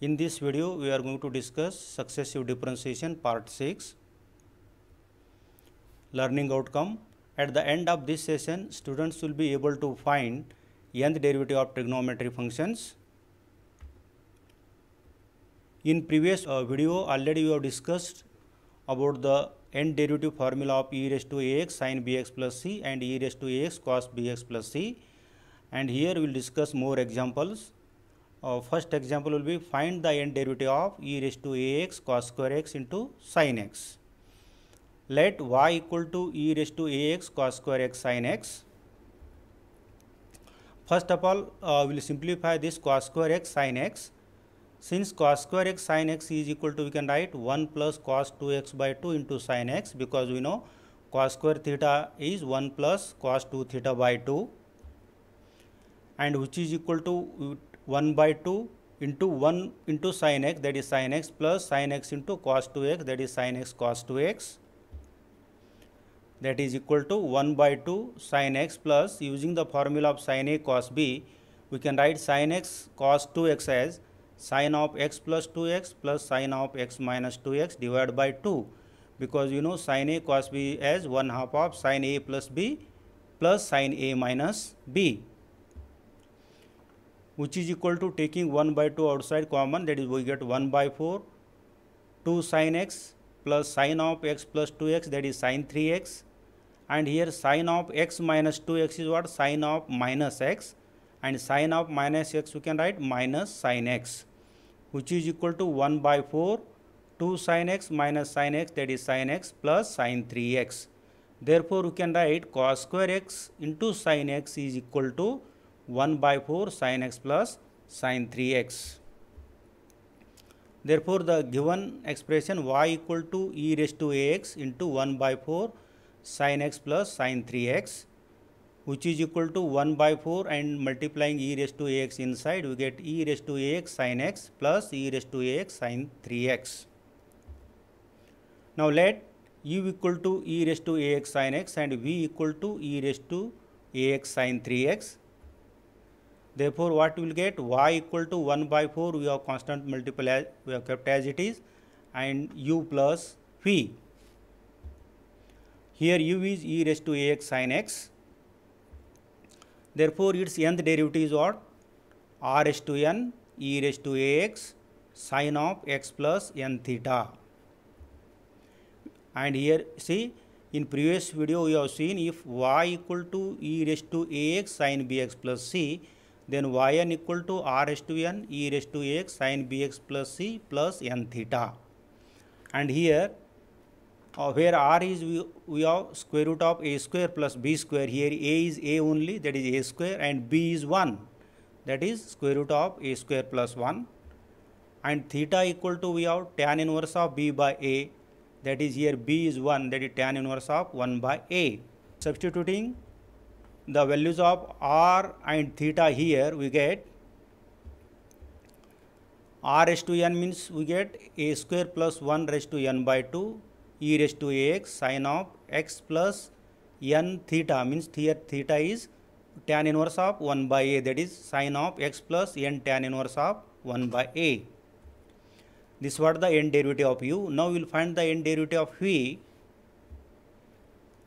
In this video, we are going to discuss successive differentiation part 6. Learning outcome. At the end of this session, students will be able to find nth derivative of trigonometry functions. In previous video, already we have discussed about the nth derivative formula of e raised to ax sin bx plus c and e raised to ax cos bx plus c. And here we will discuss more examples. First example will be find the nth derivative of e raised to ax cos square x into sin x. Let y equal to e raised to ax cos square x sin x. First of all, we will simplify this cos square x sin x. Since cos square x sin x is equal to, we can write 1 plus cos 2x by 2 into sin x, because we know cos square theta is 1 plus cos 2 theta by 2, and which is equal to 1 by 2 into 1 into sin x, that is sin x, plus sin x into cos 2x, that is sin x cos 2x, that is equal to 1 by 2 sin x, plus using the formula of sin a cos b, we can write sin x cos 2x as sin of x plus 2x plus sin of x minus 2x divided by 2, because you know sin a cos b as 1/2 of sin a plus b plus sin a minus b, which is equal to, taking 1 by 2 outside common, that is we get 1 by 4 2 sin x plus sin of x plus 2x, that is sin 3x, and here sin of x minus 2x is what? Sin of minus x, and sin of minus x we can write minus sin x, which is equal to 1 by 4 2 sin x minus sin x, that is sin x plus sin 3x. Therefore, we can write cos square x into sin x is equal to 1 by 4 sin x plus sin 3x. Therefore, the given expression y equal to e raised to ax into 1 by 4 sin x plus sin 3x, which is equal to 1 by 4, and multiplying e raised to ax inside, we get e raised to ax sin x plus e raised to ax sin 3x. Now let u equal to e raised to ax sin x and v equal to e raised to ax sin 3x. Therefore, what we will get? Y equal to 1 by 4, we have constant multiple, we have kept as it is, and u plus v. Here u is e raised to ax sin x. Therefore, its nth derivative is what? R raised to n e raised to ax sin of x plus n theta. And here see, in previous video we have seen, if y equal to e raised to ax sin bx plus c, then yn equal to r raised to n e raised to ax sin bx plus c plus n theta. And here where r is, we have square root of a square plus b square. Here a is a only, that is a square, and b is 1, that is square root of a square plus 1, and theta equal to, we have tan inverse of b by a, that is here b is 1, that is tan inverse of 1 by a. Substituting the values of r and theta here, we get r raised to n means we get a square plus 1 raised to n by 2 e raised to ax sin of x plus n theta, means here theta is tan inverse of 1 by a, that is sin of x plus n tan inverse of 1 by a. This was the nth derivative of u. Now we will find the nth derivative of v.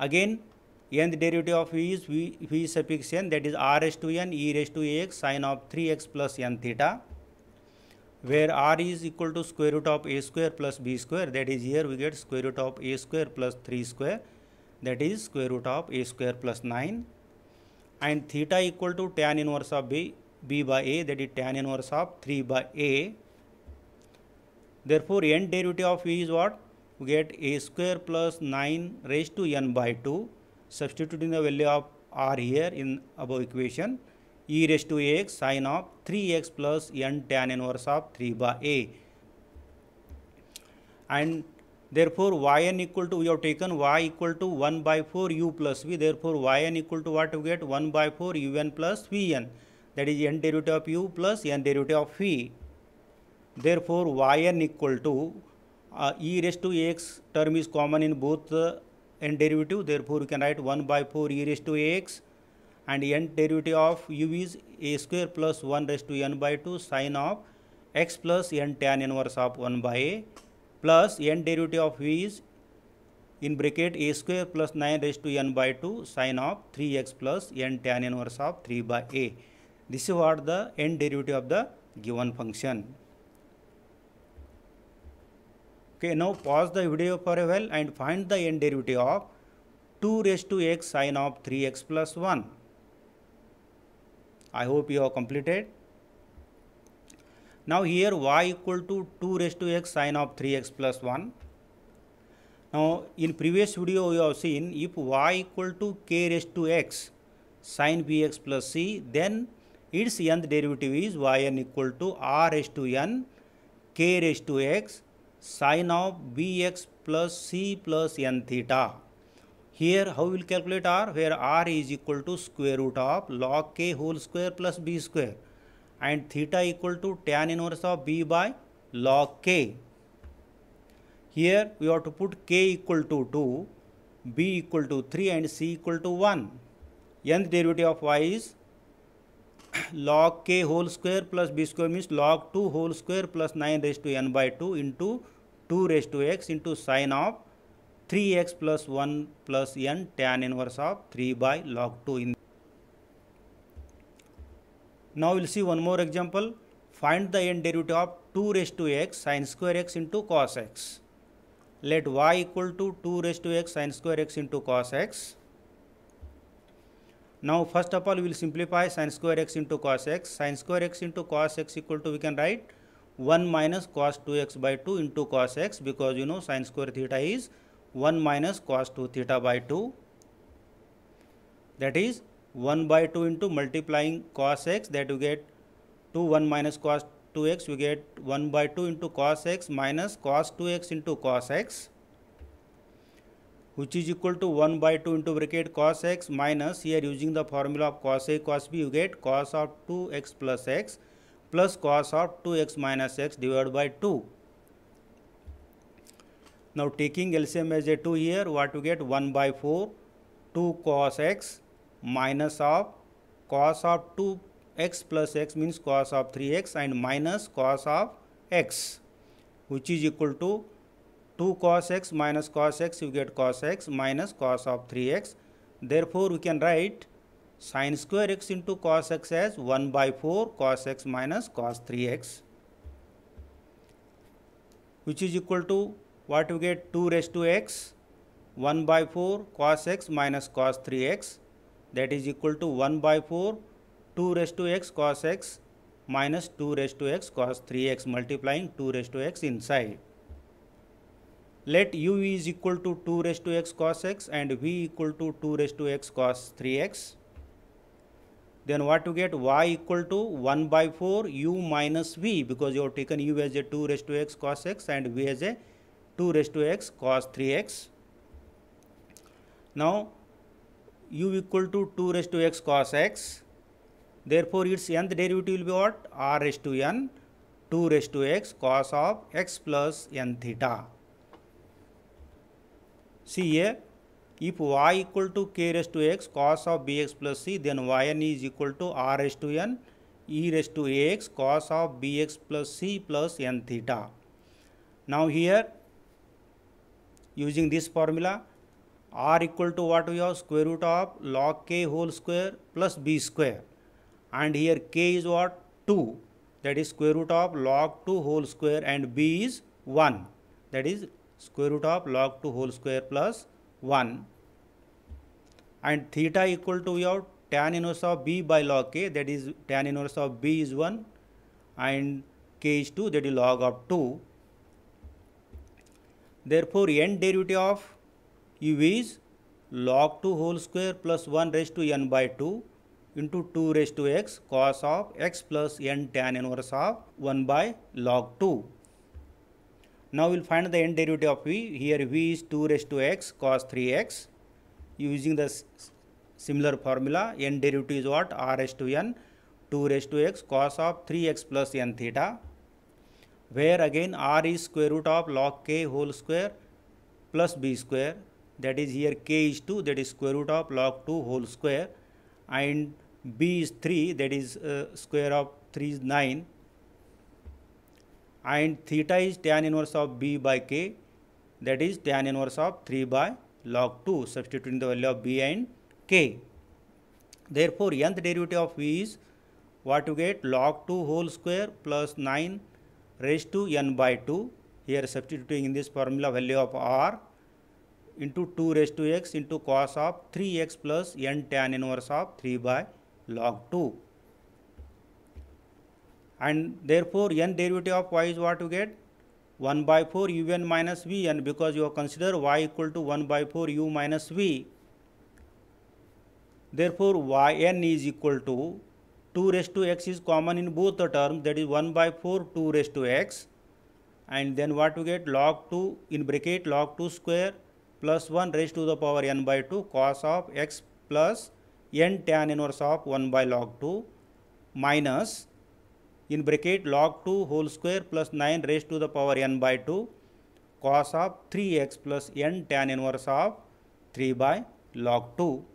Again, nth derivative of v is v suffix n, that is r raised to n e raised to ax sin of 3x plus n theta, where r is equal to square root of a square plus b square, that is here we get square root of a square plus 3 square, that is square root of a square plus 9, and theta equal to tan inverse of b by a, that is tan inverse of 3 by a. Therefore, nth derivative of v is what? We get a square plus 9 raised to n by 2, substituting the value of r here in above equation, e raised to ax sin of 3x plus n tan inverse of 3 by a. And therefore, yn equal to, we have taken y equal to 1 by 4 u plus v, therefore yn equal to what we get? 1 by 4 un plus vn, that is n derivative of u plus n derivative of v. Therefore, yn equal to e raised to ax term is common in both n derivative, therefore we can write 1 by 4 e raised to ax, and n derivative of u is a square plus 1 raised to n by 2 sin of x plus n tan inverse of 1 by a plus n derivative of v is in bracket a square plus 9 raised to n by 2 sine of 3x plus n tan inverse of 3 by a. This is what the n derivative of the given function. Okay, now pause the video for a while and find the n derivative of 2 raised to x sine of 3x plus 1. I hope you have completed. Now here y equal to 2 raised to x sine of 3x plus 1. Now in previous video we have seen if y equal to k raised to x sine bx plus c, then its nth derivative is yn equal to r raised to n k raised to x sine of bx plus c plus n theta. Here how we will calculate r, where r is equal to square root of log k whole square plus b square and theta equal to tan inverse of b by log k. Here we have to put k equal to 2, b equal to 3 and c equal to 1. Nth derivative of y is log k whole square plus b square means log 2 whole square plus 9 raised to n by 2 into 2 raised to x into sine of 3x plus 1 plus n tan inverse of 3 by log 2. Now we will see one more example. Find the n derivative of 2 raised to x sine square x into cos x. Let y equal to 2 raised to x sine square x into cos x. Now first of all we will simplify sine square x into cos x. Sine square x into cos x equal to, we can write 1 minus cos 2x by 2 into cos x, because you know sine square theta is 1 minus cos 2 theta by 2, that is 1 by 2 into multiplying cos x, that you get 2 1 minus cos 2x, you get 1 by 2 into cos x minus cos 2x into cos x, which is equal to 1 by 2 into bracket cos x minus, here using the formula of cos a cos b, you get cos of 2x plus x plus cos of 2x minus x divided by 2. Now taking LCM as a 2 here, what you get 1 by 4, 2 cos x minus of cos of 2x plus x means cos of 3x and minus cos of x, which is equal to 2 cos x minus cos x, you get cos x minus cos of 3x. Therefore we can write sin square x into cos x as 1 by 4 cos x minus cos 3x, which is equal to what you get 2 raised to x 1 by 4 cos x minus cos 3x, that is equal to 1 by 4 2 raised to x cos x minus 2 raised to x cos 3x, multiplying 2 raised to x inside. Let u is equal to 2 raised to x cos x and v equal to 2 raised to x cos 3x. Then what you get y equal to 1 by 4 u minus v, because you have taken u as a 2 raised to x cos x and v as a 2 raised to x cos 3x. Now u equal to 2 raised to x cos x, therefore its nth derivative will be what? R raised to n 2 raised to x cos of x plus n theta. See here, if y equal to k raised to x cos of bx plus c, then yn is equal to r raised to n e raised to ax cos of bx plus c plus n theta. Now here using this formula, r equal to what we have, square root of log k whole square plus b square, and here k is what? 2, that is square root of log 2 whole square, and b is 1, that is square root of log 2 whole square plus 1, and theta equal to, we have tan inverse of b by log k, that is tan inverse of b is 1 and k is 2, that is log of 2. Therefore n derivative of u is log 2 whole square plus 1 raised to n by 2 into 2 raised to x cos of x plus n tan inverse of 1 by log 2. Now we will find the n derivative of v. Here v is 2 raised to x cos 3x. Using the similar formula, n derivative is what? R raised to n 2 raised to x cos of 3x plus n theta, where again r is square root of log k whole square plus b square, that is here k is 2, that is square root of log 2 whole square, and b is 3, that is square of 3 is 9, and theta is tan inverse of b by k, that is tan inverse of 3 by log 2, substituting the value of b and k. Therefore, nth derivative of v is what you get, log 2 whole square plus 9 raised to n by 2. Here substituting in this formula value of r into 2 raised to x into cos of 3x plus n tan inverse of 3 by log 2. And therefore, n derivative of y is what you get, 1 by 4 un minus vn, because you have considered y equal to 1 by 4 u minus v. Therefore, yn is equal to 2 raised to x is common in both the terms, that is 1 by 4 2 raised to x, and then what you get, log 2 in bracket log 2 square plus 1 raised to the power n by 2 cos of x plus n tan inverse of 1 by log 2 minus in bracket log 2 whole square plus 9 raised to the power n by 2 cos of 3x plus n tan inverse of 3 by log 2.